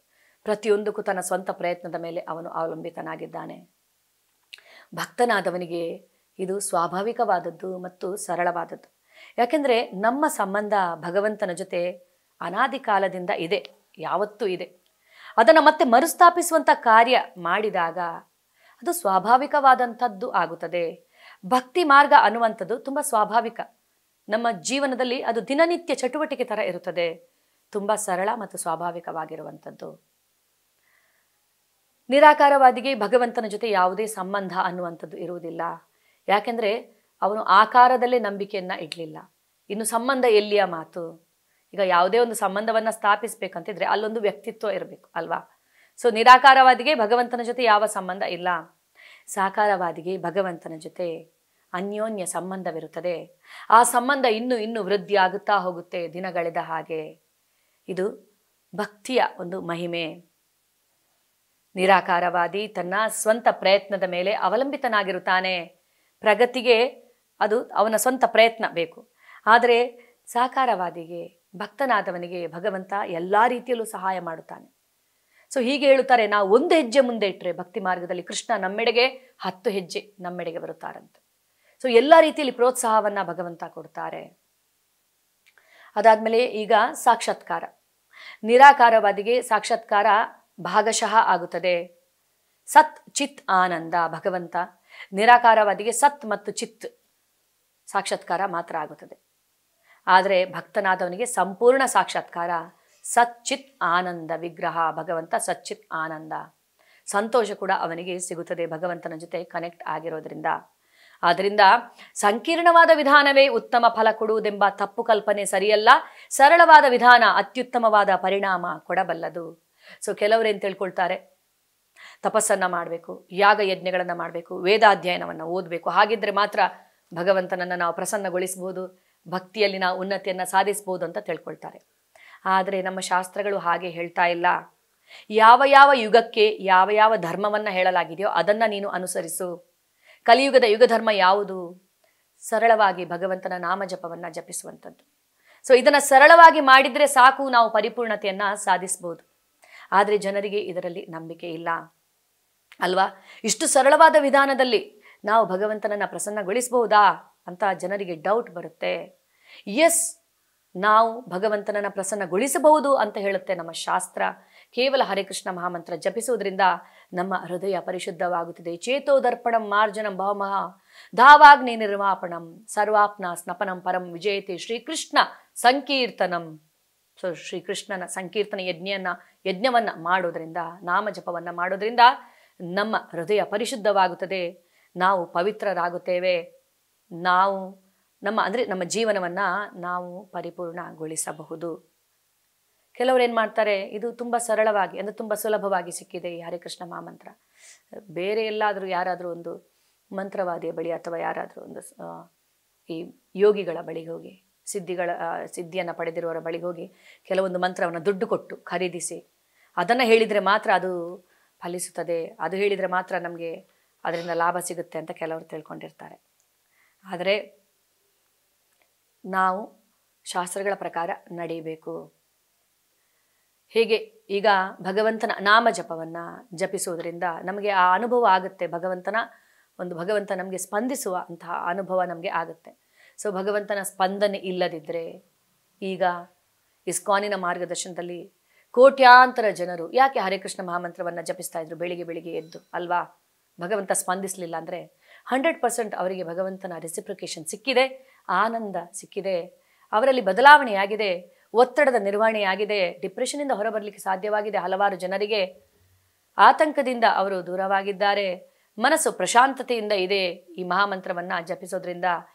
ಪ್ರತಿಯೊಂದಕ್ಕೂ ತನ್ನ ಸ್ವಂತ ಪ್ರಯತ್ನದ ಮೇಲೆ ಅವನು ಅವಲಂಬಿತನಾಗಿದ್ದಾನೆ. ಭಕ್ತನಾದವನಿಗೆ ಇದು ಸ್ವಾಭಾವಿಕವಾದದ್ದು ಮತ್ತು ಸರಳವಾದದ್ದು. ಯಾಕೆಂದ್ರೆ ನಮ್ಮ ಸಂಬಂಧ ಭಗವಂತನ ಜೊತೆ ಅನಾದಿ ಕಾಲದಿಂದ ಇದೆ, ಯಾವತ್ತೂ ಇದೆ. ಅದನ್ನು ಮತ್ತೆ ಮರುಸ್ಥಾಪಿಸುವಂಥ ಕಾರ್ಯ ಮಾಡಿದಾಗ ಅದು ಸ್ವಾಭಾವಿಕವಾದಂಥದ್ದು ಆಗುತ್ತದೆ. ಭಕ್ತಿ ಮಾರ್ಗ ಅನ್ನುವಂಥದ್ದು ತುಂಬ ಸ್ವಾಭಾವಿಕ. ನಮ್ಮ ಜೀವನದಲ್ಲಿ ಅದು ದಿನನಿತ್ಯ ಚಟುವಟಿಕೆ ಥರ ಇರುತ್ತದೆ. ತುಂಬ ಸರಳ ಮತ್ತು ಸ್ವಾಭಾವಿಕವಾಗಿರುವಂಥದ್ದು. ನಿರಾಕಾರವಾದಿಗೆ ಭಗವಂತನ ಜೊತೆ ಯಾವುದೇ ಸಂಬಂಧ ಅನ್ನುವಂಥದ್ದು ಇರುವುದಿಲ್ಲ. ಯಾಕೆಂದರೆ ಅವನು ಆಕಾರದಲ್ಲೇ ನಂಬಿಕೆಯನ್ನ ಇಡಲಿಲ್ಲ. ಇನ್ನು ಸಂಬಂಧ ಎಲ್ಲಿಯ ಮಾತು? ಈಗ ಯಾವುದೇ ಒಂದು ಸಂಬಂಧವನ್ನು ಸ್ಥಾಪಿಸ್ಬೇಕಂತಿದ್ರೆ ಅಲ್ಲೊಂದು ವ್ಯಕ್ತಿತ್ವ ಇರಬೇಕು ಅಲ್ವಾ? ಸೊ ನಿರಾಕಾರವಾದಿಗೆ ಭಗವಂತನ ಜೊತೆ ಯಾವ ಸಂಬಂಧ ಇಲ್ಲ. ಸಾಕಾರವಾದಿಗೆ ಭಗವಂತನ ಜೊತೆ ಅನ್ಯೋನ್ಯ ಸಂಬಂಧವಿರುತ್ತದೆ. ಆ ಸಂಬಂಧ ಇನ್ನು ವೃದ್ಧಿ ಆಗುತ್ತಾ ಹೋಗುತ್ತೆ ದಿನಗಳೆದ ಹಾಗೆ. ಇದು ಭಕ್ತಿಯ ಒಂದು ಮಹಿಮೆ. ನಿರಾಕಾರವಾದಿ ತನ್ನ ಸ್ವಂತ ಪ್ರಯತ್ನದ ಮೇಲೆ ಅವಲಂಬಿತನಾಗಿರುತ್ತಾನೆ. ಪ್ರಗತಿಗೆ ಅದು ಅವನ ಸ್ವಂತ ಪ್ರಯತ್ನ ಬೇಕು. ಆದರೆ ಸಾಕಾರವಾದಿಗೆ, ಭಕ್ತನಾದವನಿಗೆ ಭಗವಂತ ಎಲ್ಲ ರೀತಿಯಲ್ಲೂ ಸಹಾಯ ಮಾಡುತ್ತಾನೆ. ಸೊ ಹೀಗೆ ಹೇಳುತ್ತಾರೆ, ನಾವು ಒಂದು ಹೆಜ್ಜೆ ಮುಂದೆ ಇಟ್ಟರೆ ಭಕ್ತಿ ಮಾರ್ಗದಲ್ಲಿ ಕೃಷ್ಣ ನಮ್ಮೆಡೆಗೆ 10 ಹೆಜ್ಜೆ ನಮ್ಮೆಡೆಗೆ ಬರುತ್ತಾರಂತೆ. ಸೊ ಎಲ್ಲ ರೀತಿಯಲ್ಲಿ ಪ್ರೋತ್ಸಾಹವನ್ನ ಭಗವಂತ ಕೊಡ್ತಾರೆ. ಅದಾದ್ಮೇಲೆ ಈಗ ಸಾಕ್ಷಾತ್ಕಾರ. ನಿರಾಕಾರವಾದಿಗೆ ಸಾಕ್ಷಾತ್ಕಾರ ಭಾಗಶಃ ಆಗುತ್ತದೆ. ಸತ್ ಚಿತ್ ಆನಂದ ಭಗವಂತ. ನಿರಾಕಾರವಾದಿಗೆ ಸತ್ ಮತ್ತು ಚಿತ್ ಸಾಕ್ಷಾತ್ಕಾರ ಮಾತ್ರ ಆಗುತ್ತದೆ. ಆದರೆ ಭಕ್ತನಾದವನಿಗೆ ಸಂಪೂರ್ಣ ಸಾಕ್ಷಾತ್ಕಾರ, ಸಚ್ಚಿತ್ ಆನಂದ ವಿಗ್ರಹ ಭಗವಂತ. ಸಚ್ಚಿತ್ ಆನಂದ, ಸಂತೋಷ ಕೂಡ ಅವನಿಗೆ ಸಿಗುತ್ತದೆ ಭಗವಂತನ ಜೊತೆ ಕನೆಕ್ಟ್ ಆಗಿರೋದ್ರಿಂದ. ಆದ್ದರಿಂದ ಸಂಕೀರ್ಣವಾದ ವಿಧಾನವೇ ಉತ್ತಮ ಫಲ ಕೊಡುವುದೆಂಬ ತಪ್ಪು ಕಲ್ಪನೆ ಸರಿಯಲ್ಲ. ಸರಳವಾದ ವಿಧಾನ ಅತ್ಯುತ್ತಮವಾದ ಪರಿಣಾಮ ಕೊಡಬಲ್ಲದು. ಸೊ ಕೆಲವರೇನು ತಿಳ್ಕೊಳ್ತಾರೆ, ತಪಸ್ಸನ್ನ ಮಾಡಬೇಕು, ಯಾಗ ಯಜ್ಞಗಳನ್ನು ಮಾಡಬೇಕು, ವೇದಾಧ್ಯಯನವನ್ನು ಓದಬೇಕು, ಹಾಗಿದ್ರೆ ಮಾತ್ರ ಭಗವಂತನನ್ನು ನಾವು ಪ್ರಸನ್ನಗೊಳಿಸಬಹುದು, ಭಕ್ತಿಯಲ್ಲಿ ನಾವು ಉನ್ನತಿಯನ್ನು ಸಾಧಿಸಬಹುದು ಅಂತ ತಿಳ್ಕೊಳ್ತಾರೆ. ಆದರೆ ನಮ್ಮ ಶಾಸ್ತ್ರಗಳು ಹಾಗೆ ಹೇಳ್ತಾ ಇಲ್ಲ. ಯಾವ ಯಾವ ಯುಗಕ್ಕೆ ಯಾವ ಯಾವ ಧರ್ಮವನ್ನು ಹೇಳಲಾಗಿದೆಯೋ ಅದನ್ನು ನೀನು ಅನುಸರಿಸು. ಕಲಿಯುಗದ ಯುಗಧರ್ಮ ಯಾವುದು? ಸರಳವಾಗಿ ಭಗವಂತನ ನಾಮಜಪವನ್ನು ಜಪಿಸುವಂಥದ್ದು. ಸೊ ಇದನ್ನು ಸರಳವಾಗಿ ಮಾಡಿದರೆ ಸಾಕು, ನಾವು ಪರಿಪೂರ್ಣತೆಯನ್ನು ಸಾಧಿಸಬಹುದು. ಆದರೆ ಜನರಿಗೆ ಇದರಲ್ಲಿ ನಂಬಿಕೆ ಇಲ್ಲ ಅಲ್ವಾ? ಇಷ್ಟು ಸರಳವಾದ ವಿಧಾನದಲ್ಲಿ ನಾವು ಭಗವಂತನನ್ನು ಪ್ರಸನ್ನಗೊಳಿಸಬಹುದಾ ಅಂತ ಜನರಿಗೆ ಡೌಟ್ ಬರುತ್ತೆ. ಎಸ್, ನಾವು ಭಗವಂತನನ್ನು ಪ್ರಸನ್ನಗೊಳಿಸಬಹುದು ಅಂತ ಹೇಳುತ್ತೆ ನಮ್ಮ ಶಾಸ್ತ್ರ. ಕೇವಲ ಹರೇ ಕೃಷ್ಣ ಮಹಾಮಂತ್ರ ಜಪಿಸುವುದರಿಂದ ನಮ್ಮ ಹೃದಯ ಪರಿಶುದ್ಧವಾಗುತ್ತದೆ. ಚೇತೋದರ್ಪಣಂ ಮಾರ್ಜನಂ ಭವಮಃ ಧಾವಾಗ್ನಿ ನಿರ್ವಾಪಣಂ ಸರ್ವಾಪ್ನ ಸ್ನಪನಂ ಪರಂ ವಿಜಯತೆ ಶ್ರೀಕೃಷ್ಣ ಸಂಕೀರ್ತನಂ. ಸೊ ಶ್ರೀಕೃಷ್ಣನ ಸಂಕೀರ್ತನ ಯಜ್ಞವನ್ನ ಮಾಡೋದ್ರಿಂದ, ನಾಮ ಜಪವನ್ನ ಮಾಡೋದ್ರಿಂದ ನಮ್ಮ ಹೃದಯ ಪರಿಶುದ್ಧವಾಗುತ್ತದೆ, ನಾವು ಪವಿತ್ರರಾಗುತ್ತೇವೆ, ನಾವು ನಮ್ಮ ಜೀವನವನ್ನ ನಾವು ಪರಿಪೂರ್ಣಗೊಳಿಸಬಹುದು. ಕೆಲವರು ಏನು ಮಾಡ್ತಾರೆ, ಇದು ತುಂಬ ಸರಳವಾಗಿ ಅಂದರೆ ತುಂಬ ಸುಲಭವಾಗಿ ಸಿಕ್ಕಿದೆ ಈ ಹರೇ ಕೃಷ್ಣ ಮಹಾಮಂತ್ರ, ಬೇರೆ ಎಲ್ಲಾದರೂ ಯಾರಾದರೂ ಒಂದು ಮಂತ್ರವಾದಿಯ ಬಳಿ ಅಥವಾ ಯಾರಾದರೂ ಒಂದು ಈ ಯೋಗಿಗಳ ಬಳಿಗೆ ಹೋಗಿ, ಸಿದ್ಧಿಯನ್ನು ಪಡೆದಿರುವವರ ಬಳಿಗೆ ಹೋಗಿ ಕೆಲವೊಂದು ಮಂತ್ರವನ್ನು ದುಡ್ಡು ಕೊಟ್ಟು ಖರೀದಿಸಿ ಅದನ್ನು ಹೇಳಿದರೆ ಮಾತ್ರ ಅದು ಫಲಿಸುತ್ತದೆ, ಅದು ಹೇಳಿದರೆ ಮಾತ್ರ ನಮಗೆ ಅದರಿಂದ ಲಾಭ ಸಿಗುತ್ತೆ ಅಂತ ಕೆಲವರು ತಿಳ್ಕೊಂಡಿರ್ತಾರೆ. ಆದರೆ ನಾವು ಶಾಸ್ತ್ರಗಳ ಪ್ರಕಾರ ನಡೆಯಬೇಕು. ಹೇಗೆ ಈಗ ಭಗವಂತನ ನಾಮ ಜಪವನ್ನು ಜಪಿಸುವುದರಿಂದ ನಮಗೆ ಆ ಅನುಭವ ಆಗುತ್ತೆ, ಭಗವಂತ ನಮಗೆ ಸ್ಪಂದಿಸುವ ಅಂತಹ ಅನುಭವ ನಮಗೆ ಆಗುತ್ತೆ. ಸೊ ಭಗವಂತನ ಸ್ಪಂದನೆ ಇಲ್ಲದಿದ್ದರೆ, ಈಗ ಇಸ್ಕಾನಿನ ಮಾರ್ಗದರ್ಶನದಲ್ಲಿ ಕೋಟ್ಯಾಂತರ ಜನರು ಯಾಕೆ ಹರೇ ಕೃಷ್ಣ ಮಹಾಮಂತ್ರವನ್ನು ಜಪಿಸ್ತಾ ಇದ್ರು ಬೆಳಿಗ್ಗೆ ಎದ್ದು ಅಲ್ವಾ? ಭಗವಂತ ಸ್ಪಂದಿಸಲಿಲ್ಲ ಅಂದರೆ 100% ಅವರಿಗೆ ಭಗವಂತನ ರೆಸಿಪ್ರಿಕೇಶನ್ ಸಿಕ್ಕಿದೆ, ಆನಂದ ಸಿಕ್ಕಿದೆ, ಅವರಲ್ಲಿ ಬದಲಾವಣೆಯಾಗಿದೆ, ಒತ್ತಡದ ನಿರ್ವಹಣೆಯಾಗಿದೆ, ಡಿಪ್ರೆಷನ್ನಿಂದ ಹೊರಬರಲಿಕ್ಕೆ ಸಾಧ್ಯವಾಗಿದೆ. ಹಲವಾರು ಜನರಿಗೆ ಆತಂಕದಿಂದ ಅವರು ದೂರವಾಗಿದ್ದಾರೆ, ಮನಸ್ಸು ಪ್ರಶಾಂತತೆಯಿಂದ ಇದೆ ಈ ಮಹಾಮಂತ್ರವನ್ನು ಜಪಿಸೋದ್ರಿಂದ.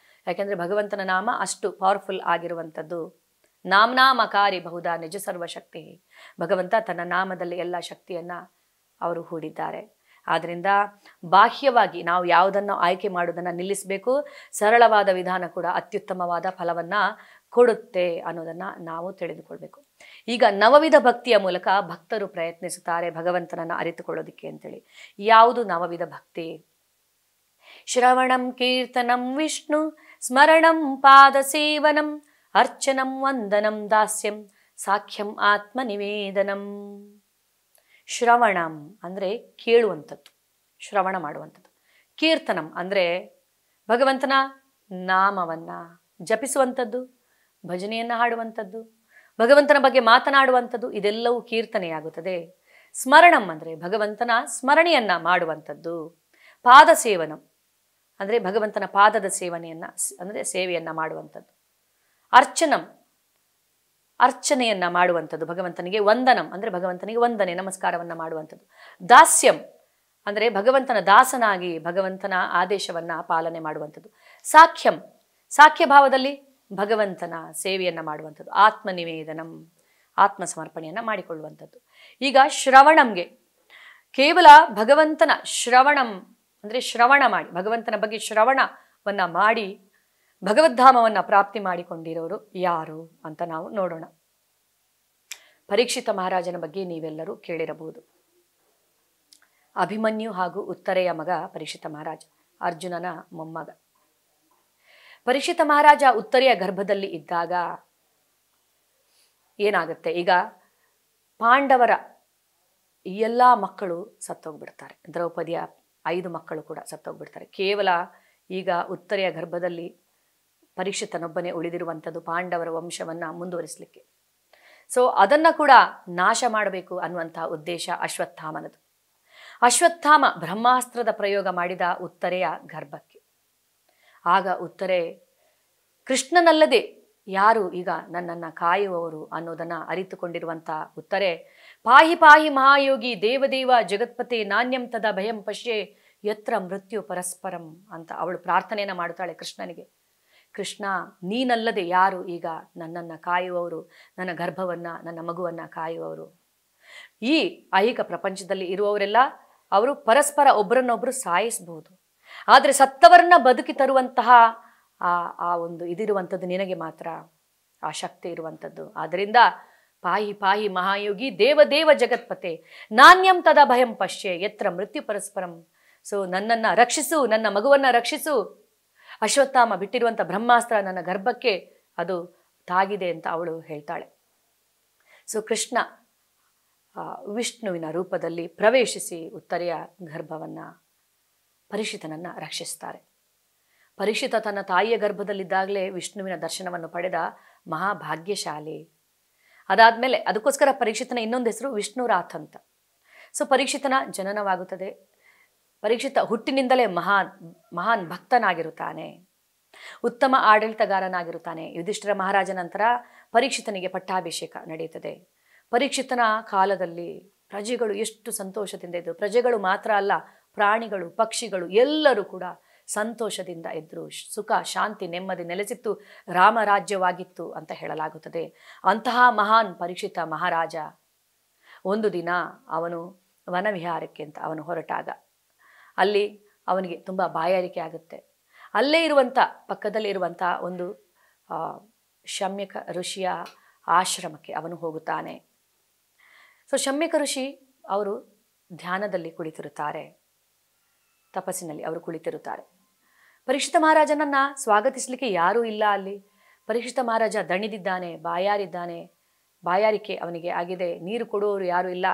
ಯಾಕೆಂದರೆ ಭಗವಂತನ ನಾಮ ಅಷ್ಟು ಪವರ್ಫುಲ್ ಆಗಿರುವಂಥದ್ದು. ನಾಮನಾಮಕಾರಿ ಬಹುಧಾ ನಿಜ ಸರ್ವಶಕ್ತಿ. ಭಗವಂತ ತನ್ನ ನಾಮದಲ್ಲಿ ಎಲ್ಲ ಶಕ್ತಿಯನ್ನು ಅವರು ಹೂಡಿದ್ದಾರೆ. ಆದ್ದರಿಂದ ಬಾಹ್ಯವಾಗಿ ನಾವು ಯಾವುದನ್ನು ಆಯ್ಕೆ ಮಾಡೋದನ್ನು ನಿಲ್ಲಿಸಬೇಕು. ಸರಳವಾದ ವಿಧಾನ ಕೂಡ ಅತ್ಯುತ್ತಮವಾದ ಫಲವನ್ನು ಕೊಡುತ್ತೆ ಅನ್ನೋದನ್ನು ನಾವು ತಿಳಿದುಕೊಳ್ಬೇಕು. ಈಗ ನವವಿಧ ಭಕ್ತಿಯ ಮೂಲಕ ಭಕ್ತರು ಪ್ರಯತ್ನಿಸುತ್ತಾರೆ ಭಗವಂತನನ್ನು ಅರಿತುಕೊಳ್ಳೋದಿಕ್ಕೆ ಅಂತೇಳಿ. ಯಾವುದು ನವವಿಧ ಭಕ್ತಿ? ಶ್ರವಣಂ ಕೀರ್ತನಂ ವಿಷ್ಣು ಸ್ಮರಣಂ ಪಾದ ಸೇವನಂ ಅರ್ಚನಂ ವಂದನಂ ದಾಸ್ಯಂ ಸಾಖ್ಯಂ ಆತ್ಮ ನಿವೇದನಂ. ಶ್ರವಣಂ ಅಂದರೆ ಕೇಳುವಂಥದ್ದು, ಶ್ರವಣ ಮಾಡುವಂಥದ್ದು. ಕೀರ್ತನಂ ಅಂದರೆ ಭಗವಂತನ ನಾಮವನ್ನು ಜಪಿಸುವಂಥದ್ದು, ಭಜನೆಯನ್ನು ಹಾಡುವಂಥದ್ದು, ಭಗವಂತನ ಬಗ್ಗೆ ಮಾತನಾಡುವಂಥದ್ದು, ಇದೆಲ್ಲವೂ ಕೀರ್ತನೆಯಾಗುತ್ತದೆ. ಸ್ಮರಣಂ ಅಂದರೆ ಭಗವಂತನ ಸ್ಮರಣೆಯನ್ನು ಮಾಡುವಂಥದ್ದು. ಪಾದ ಸೇವನಂ ಅಂದರೆ ಭಗವಂತನ ಪಾದದ ಸೇವೆಯನ್ನು ಮಾಡುವಂಥದ್ದು. ಅರ್ಚನಂ ಅರ್ಚನೆಯನ್ನು ಮಾಡುವಂಥದ್ದು ಭಗವಂತನಿಗೆ. ವಂದನಂ ಅಂದರೆ ಭಗವಂತನಿಗೆ ವಂದನೆ ನಮಸ್ಕಾರವನ್ನು ಮಾಡುವಂಥದ್ದು. ದಾಸ್ಯಂ ಅಂದರೆ ಭಗವಂತನ ದಾಸನಾಗಿ ಭಗವಂತನ ಆದೇಶವನ್ನು ಪಾಲನೆ ಮಾಡುವಂಥದ್ದು. ಸಾಖ್ಯಂ ಸಾಖ್ಯ ಭಾವದಲ್ಲಿ ಭಗವಂತನ ಸೇವೆಯನ್ನು ಮಾಡುವಂಥದ್ದು. ಆತ್ಮನಿವೇದನಂ ಆತ್ಮ ಸಮರ್ಪಣೆಯನ್ನು ಮಾಡಿಕೊಳ್ಳುವಂಥದ್ದು. ಈಗ ಶ್ರವಣಂಗೆ ಕೇವಲ ಭಗವಂತನ ಶ್ರವಣಂ ಅಂದರೆ ಶ್ರವಣ ಮಾಡಿ, ಭಗವಂತನ ಬಗ್ಗೆ ಶ್ರವಣವನ್ನು ಮಾಡಿ ಭಗವದ್ಧಾಮವನ್ನು ಪ್ರಾಪ್ತಿ ಮಾಡಿಕೊಂಡಿರೋರು ಯಾರು ಅಂತ ನಾವು ನೋಡೋಣ. ಪರೀಕ್ಷಿತ ಮಹಾರಾಜನ ಬಗ್ಗೆ ನೀವೆಲ್ಲರೂ ಕೇಳಿರಬಹುದು. ಅಭಿಮನ್ಯು ಹಾಗೂ ಉತ್ತರೆಯ ಮಗ ಪರೀಕ್ಷಿತ ಮಹಾರಾಜ, ಅರ್ಜುನನ ಮೊಮ್ಮಗ. ಪರೀಕ್ಷಿತ ಮಹಾರಾಜ ಉತ್ತರೆಯ ಗರ್ಭದಲ್ಲಿ ಇದ್ದಾಗ ಏನಾಗುತ್ತೆ, ಈಗ ಪಾಂಡವರ ಎಲ್ಲ ಮಕ್ಕಳು ಸತ್ತೋಗ್ಬಿಡ್ತಾರೆ. ದ್ರೌಪದಿಯ 5 ಮಕ್ಕಳು ಕೂಡ ಸತ್ತೋಗ್ಬಿಡ್ತಾರೆ. ಕೇವಲ ಈಗ ಉತ್ತರೆಯ ಗರ್ಭದಲ್ಲಿ ಪರೀಕ್ಷಿತನೊಬ್ಬನೇ ಉಳಿದಿರುವಂಥದ್ದು ಪಾಂಡವರ ವಂಶವನ್ನು ಮುಂದುವರಿಸಲಿಕ್ಕೆ. ಸೊ ಅದನ್ನು ಕೂಡ ನಾಶ ಮಾಡಬೇಕು ಅನ್ನುವಂತಹ ಉದ್ದೇಶ ಅಶ್ವತ್ಥಾಮನದು. ಅಶ್ವತ್ಥಾಮ ಬ್ರಹ್ಮಾಸ್ತ್ರದ ಪ್ರಯೋಗ ಮಾಡಿದ ಉತ್ತರೆಯ ಗರ್ಭಕ್ಕೆ. ಆಗ ಉತ್ತರೆ ಕೃಷ್ಣನಲ್ಲದೆ ಯಾರು ಈಗ ನನ್ನನ್ನು ಕಾಯುವವರು ಅನ್ನೋದನ್ನು ಅರಿತುಕೊಂಡಿರುವಂಥ ಉತ್ತರೆ, ಪಾಹಿ ಪಾಹಿ ಮಹಾಯೋಗಿ ದೇವದೇವ ಜಗತ್ಪತೆ ನಾಣ್ಯಂ ತದ ಭಯಂ ಪಶ್ಯೆ ಯತ್ರ ಮೃತ್ಯು ಪರಸ್ಪರಂ ಅಂತ ಅವಳು ಪ್ರಾರ್ಥನೆಯನ್ನು ಮಾಡುತ್ತಾಳೆ ಕೃಷ್ಣನಿಗೆ. ಕೃಷ್ಣ, ನೀನಲ್ಲದೆ ಯಾರು ಈಗ ನನ್ನನ್ನು ಕಾಯುವವರು, ನನ್ನ ಗರ್ಭವನ್ನು ನನ್ನ ಮಗುವನ್ನು ಕಾಯುವವರು? ಈ ಐಹಿಕ ಪ್ರಪಂಚದಲ್ಲಿ ಇರುವವರೆಲ್ಲ ಅವರು ಪರಸ್ಪರ ಒಬ್ಬರನ್ನೊಬ್ಬರು ಸಾಯಿಸಬಹುದು, ಆದರೆ ಸತ್ತವರನ್ನ ಬದುಕಿ ತರುವಂತಹ ಆ ಒಂದು ಇದಿರುವಂಥದ್ದು ನಿನಗೆ ಮಾತ್ರ ಆ ಶಕ್ತಿ ಇರುವಂಥದ್ದು. ಆದ್ದರಿಂದ ಪಾಹಿ ಪಾಹಿ ಮಹಾಯೋಗಿ ದೇವದೇವ ಜಗತ್ಪತೆ ನಾಣ್ಯಂ ತದ ಭಯಂ ಪಶ್ಯೆ ಯತ್ರ ಮೃತ್ಯು ಪರಸ್ಪರಂ. ಸೊ ನನ್ನನ್ನು ರಕ್ಷಿಸು, ನನ್ನ ಮಗುವನ್ನು ರಕ್ಷಿಸು. ಅಶ್ವತ್ಥಾಮ ಬಿಟ್ಟಿರುವಂಥ ಬ್ರಹ್ಮಾಸ್ತ್ರ ನನ್ನ ಗರ್ಭಕ್ಕೆ ಅದು ತಾಗಿದೆ ಅಂತ ಅವಳು ಹೇಳ್ತಾಳೆ. ಸೊ ಕೃಷ್ಣ ವಿಷ್ಣುವಿನ ರೂಪದಲ್ಲಿ ಪ್ರವೇಶಿಸಿ ಉತ್ತರೆಯ ಗರ್ಭವನ್ನು ಪರೀಕ್ಷಿತನನ್ನು ರಕ್ಷಿಸ್ತಾರೆ. ಪರೀಕ್ಷಿತ ತನ್ನ ತಾಯಿಯ ಗರ್ಭದಲ್ಲಿದ್ದಾಗಲೇ ವಿಷ್ಣುವಿನ ದರ್ಶನವನ್ನು ಪಡೆದ ಮಹಾಭಾಗ್ಯಶಾಲಿ. ಅದಾದಮೇಲೆ ಅದಕ್ಕೋಸ್ಕರ ಪರೀಕ್ಷಿತನ ಇನ್ನೊಂದು ಹೆಸರು ವಿಷ್ಣುರಾಥ್ ಅಂತ. ಸೊ ಪರೀಕ್ಷಿತನ ಜನನವಾಗುತ್ತದೆ. ಪರೀಕ್ಷಿತ ಹುಟ್ಟಿನಿಂದಲೇ ಮಹಾನ್ ಭಕ್ತನಾಗಿರುತ್ತಾನೆ, ಉತ್ತಮ ಆಡಳಿತಗಾರನಾಗಿರುತ್ತಾನೆ. ಯುಧಿಷ್ಠಿರ ಮಹಾರಾಜ ನಂತರ ಪರೀಕ್ಷಿತನಿಗೆ ಪಟ್ಟಾಭಿಷೇಕ ನಡೆಯುತ್ತದೆ. ಪರೀಕ್ಷಿತನ ಕಾಲದಲ್ಲಿ ಪ್ರಜೆಗಳು ಎಷ್ಟು ಸಂತೋಷದಿಂದ ಇದ್ದರು. ಪ್ರಜೆಗಳು ಮಾತ್ರ ಅಲ್ಲ, ಪ್ರಾಣಿಗಳು, ಪಕ್ಷಿಗಳು ಎಲ್ಲರೂ ಕೂಡ ಸಂತೋಷದಿಂದ ಇದ್ದರು. ಸುಖ, ಶಾಂತಿ, ನೆಮ್ಮದಿ ನೆಲೆಸಿತ್ತು, ರಾಮರಾಜ್ಯವಾಗಿತ್ತು ಅಂತ ಹೇಳಲಾಗುತ್ತದೆ. ಅಂತಹ ಮಹಾನ್ ಪರೀಕ್ಷಿತ ಮಹಾರಾಜ ಒಂದು ದಿನ ಅವನು ವನವಿಹಾರಕ್ಕೆ ಅಂತ ಅವನು ಹೊರಟಾಗ ಅಲ್ಲಿ ಅವನಿಗೆ ತುಂಬ ಬಾಯಾರಿಕೆ ಆಗುತ್ತೆ. ಅಲ್ಲೇ ಇರುವಂಥ ಪಕ್ಕದಲ್ಲಿ ಇರುವಂಥ ಒಂದು ಶಮ್ಯಕ ಋಷಿಯ ಆಶ್ರಮಕ್ಕೆ ಅವನು ಹೋಗುತ್ತಾನೆ. ಸೊ ಶಮ್ಯಕ ಋಷಿ ಅವರು ಧ್ಯಾನದಲ್ಲಿ ಕುಳಿತಿರುತ್ತಾರೆ, ತಪಸ್ಸಿನಲ್ಲಿ ಅವರು ಕುಳಿತಿರುತ್ತಾರೆ. ಪರೀಕ್ಷಿತ ಮಹಾರಾಜನನ್ನು ಸ್ವಾಗತಿಸಲಿಕ್ಕೆ ಯಾರೂ ಇಲ್ಲ ಅಲ್ಲಿ. ಪರೀಕ್ಷಿತ ಮಹಾರಾಜ ದಣಿದಿದ್ದಾನೆ, ಬಾಯಾರಿದ್ದಾನೆ, ಬಾಯಾರಿಕೆ ಅವನಿಗೆ ಆಗಿದೆ, ನೀರು ಕೊಡುವವರು ಯಾರೂ ಇಲ್ಲ.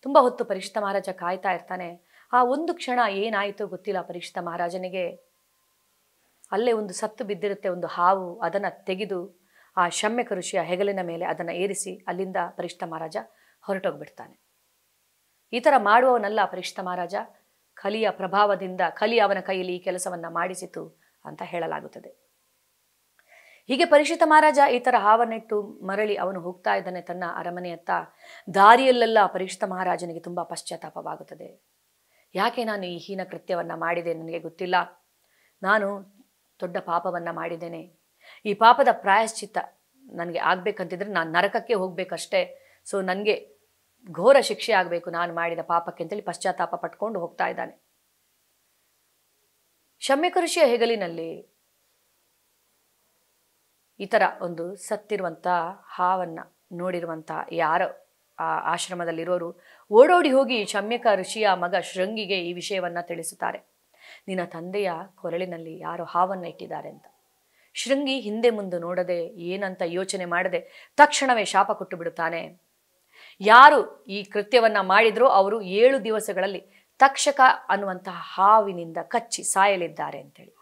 ತುಂಬ ಹೊತ್ತು ಪರೀಕ್ಷಿತ ಮಹಾರಾಜ ಕಾಯ್ತಾ ಇರ್ತಾನೆ. ಆ ಒಂದು ಕ್ಷಣ ಏನಾಯಿತು ಗೊತ್ತಿಲ್ಲ ಪರೀಕ್ಷಿತ ಮಹಾರಾಜನಿಗೆ. ಅಲ್ಲೇ ಒಂದು ಸತ್ತು ಬಿದ್ದಿರುತ್ತೆ, ಒಂದು ಹಾವು. ಅದನ್ನು ತೆಗೆದು ಆ ಶಮ್ಯಕ ಋಷಿಯ ಹೆಗಲಿನ ಮೇಲೆ ಅದನ್ನು ಏರಿಸಿ ಅಲ್ಲಿಂದ ಪರೀಕ್ಷಿತ ಮಹಾರಾಜ ಹೊರಟೋಗ್ಬಿಡ್ತಾನೆ. ಈ ಥರ ಮಾಡುವವನಲ್ಲ ಪರೀಕ್ಷಿತ ಮಹಾರಾಜ. ಕಲಿಯ ಪ್ರಭಾವದಿಂದ ಕಲಿ ಅವನ ಕೈಯಲ್ಲಿ ಈ ಕೆಲಸವನ್ನು ಮಾಡಿಸಿತು ಅಂತ ಹೇಳಲಾಗುತ್ತದೆ. ಹೀಗೆ ಪರೀಕ್ಷಿತ ಮಹಾರಾಜ ಈ ಥರ ಹಾವನ್ನಿಟ್ಟು ಮರಳಿ ಅವನು ಹೋಗ್ತಾ ಇದ್ದಾನೆ ತನ್ನ ಅರಮನೆಯತ್ತ. ದಾರಿಯಲ್ಲೆಲ್ಲ ಪರೀಕ್ಷಿತ ಮಹಾರಾಜನಿಗೆ ತುಂಬ ಪಶ್ಚಾತ್ತಾಪವಾಗುತ್ತದೆ. ಯಾಕೆ ನಾನು ಈ ಹೀನ ಕೃತ್ಯವನ್ನು ಮಾಡಿದೆ ನನಗೆ ಗೊತ್ತಿಲ್ಲ. ನಾನು ದೊಡ್ಡ ಪಾಪವನ್ನು ಮಾಡಿದ್ದೇನೆ. ಈ ಪಾಪದ ಪ್ರಾಯಶ್ಚಿತ್ತ ನನಗೆ ಆಗಬೇಕಂತಿದ್ರೆ ನಾನು ನರಕಕ್ಕೆ ಹೋಗಬೇಕಷ್ಟೇ. ಸೊ ನನಗೆ ಘೋರ ಶಿಕ್ಷೆ ಆಗಬೇಕು ನಾನು ಮಾಡಿದ ಪಾಪಕ್ಕೆ ಅಂತೇಳಿ ಪಶ್ಚಾತ್ತಾಪ ಪಟ್ಕೊಂಡು ಹೋಗ್ತಾ ಇದ್ದಾನೆ. ಶಮ್ಯಕ ಋಷಿಯ ಹೆಗಲಿನಲ್ಲಿ ಈ ಥರ ಒಂದು ಸತ್ತಿರುವಂಥ ಹಾವನ್ನು ನೋಡಿರುವಂಥ ಯಾರೋ ಆ ಆಶ್ರಮದಲ್ಲಿರೋರು ಓಡೋಡಿ ಹೋಗಿ ಶಮ್ಯಕ ಋಷಿಯ ಮಗ ಶೃಂಗಿಗೆ ಈ ವಿಷಯವನ್ನು ತಿಳಿಸುತ್ತಾರೆ. ನಿನ್ನ ತಂದೆಯ ಕೊರಳಿನಲ್ಲಿ ಯಾರೋ ಹಾವನ್ನು ಇಟ್ಟಿದ್ದಾರೆ ಅಂತ. ಶೃಂಗಿ ಹಿಂದೆ ಮುಂದೆ ನೋಡದೆ, ಏನಂತ ಯೋಚನೆ ಮಾಡದೆ ತಕ್ಷಣವೇ ಶಾಪ ಕೊಟ್ಟು ಬಿಡುತ್ತಾನೆ. ಯಾರು ಈ ಕೃತ್ಯವನ್ನು ಮಾಡಿದ್ರೋ ಅವರು 7 ದಿವಸಗಳಲ್ಲಿ ತಕ್ಷಕ ಅನ್ನುವಂತಹ ಹಾವಿನಿಂದ ಕಚ್ಚಿ ಸಾಯಲಿದ್ದಾರೆ ಅಂತೇಳಿ.